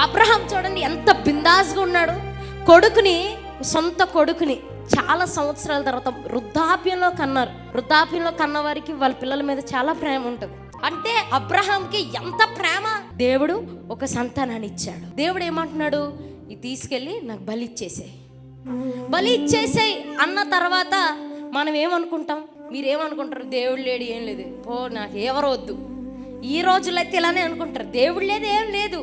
Abraham చూడండి ఎంత బిందాస్గా ఉన్నాడు. కొడుకుని, సొంత కొడుకుని చాలా సంవత్సరాల తర్వాత వృద్ధాప్యంలో కన్నారు. వృద్ధాప్యంలో కన్న వారికి వాళ్ళ పిల్లల మీద చాలా ప్రేమ ఉంటుంది. అంటే అబ్రహాంకి ఎంత ప్రేమ. దేవుడు ఒక సంతానాన్ని ఇచ్చాడు. దేవుడు ఏమంటున్నాడు, ఇది తీసుకెళ్ళి నాకు బలి ఇచ్చేసేయి, బలి ఇచ్చేసేయి అన్న తర్వాత మనం ఏమనుకుంటాం, మీరేమనుకుంటారు, దేవుడు లేడు, ఏం లేదు, ఓ నాకు ఎవరు వద్దు. ఈ రోజుల్లో అయితే ఇలానే అనుకుంటారు, దేవుడు లేదు, ఏం లేదు,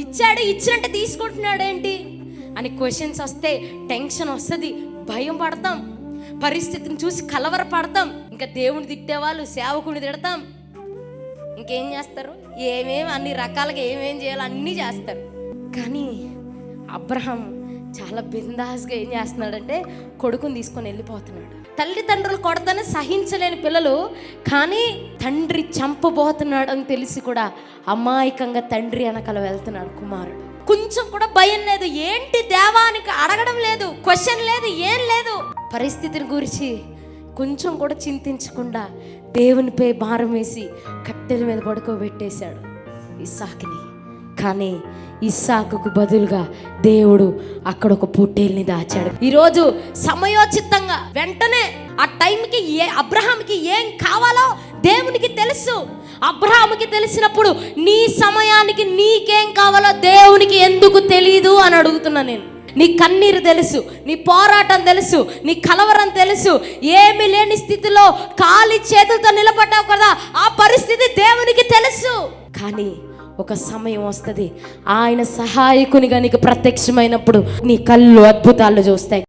ఇచ్చాడు, ఇచ్చినట్టు తీసుకుంటున్నాడు ఏంటి అని క్వశ్చన్స్ వస్తే టెన్షన్ వస్తుంది, భయం పడతాం, పరిస్థితిని చూసి కలవరపడతాం. ఇంకా దేవుని తిట్టేవాళ్ళు సేవకుని తిడతాం. ఇంకేం చేస్తారు, ఏమేమి అన్ని రకాలుగా ఏమేం చేయాలో అన్నీ చేస్తారు. కానీ అబ్రహాం చాలా బిందాస్గా ఏం చేస్తున్నాడంటే కొడుకుని తీసుకొని వెళ్ళిపోతున్నాడు. తల్లిదండ్రులు కొడతానే సహించలేని పిల్లలు, కానీ తండ్రి చంపబోతున్నాడు అని తెలిసి కూడా అమాయకంగా తండ్రి వెనకాల వెళ్తున్నాడు కుమారుడు. కొంచెం కూడా భయం లేదు, ఏంటి దేవానికి అడగడం లేదు, క్వశ్చన్ లేదు, ఏం లేదు. పరిస్థితిని గురించి కొంచెం కూడా చింతించకుండా దేవునిపై భారం వేసి కట్టెల మీద పడుకోబెట్టేశాడు ఇస్సాకుని. కానీ ఇస్సాకుకు బదులుగా దేవుడు అక్కడ ఒక పొట్టేల్ని దాచాడు. ఈరోజు సమయోచితంగా వెంటనే ఆ టైంకి అబ్రహాంకి ఏం కావాలో దేవునికి తెలుసు. అబ్రహాముకి తెలిసినప్పుడు నీ సమయానికి నీకేం కావాలో దేవునికి ఎందుకు తెలీదు అని అడుగుతున్నా నేను. నీ కన్నీరు తెలుసు, నీ పోరాటం తెలుసు, నీ కలవరం తెలుసు. ఏమీ లేని స్థితిలో ఖాళీ చేతులతో నిలబడ్డావు కదా, ఆ పరిస్థితి దేవునికి తెలుసు. కానీ ఒక సమయం వస్తుంది, ఆయన సహాయకునిగా నీకు ప్రత్యక్షమైనప్పుడు నీ కళ్ళు అద్భుతాలు చూస్తాయి.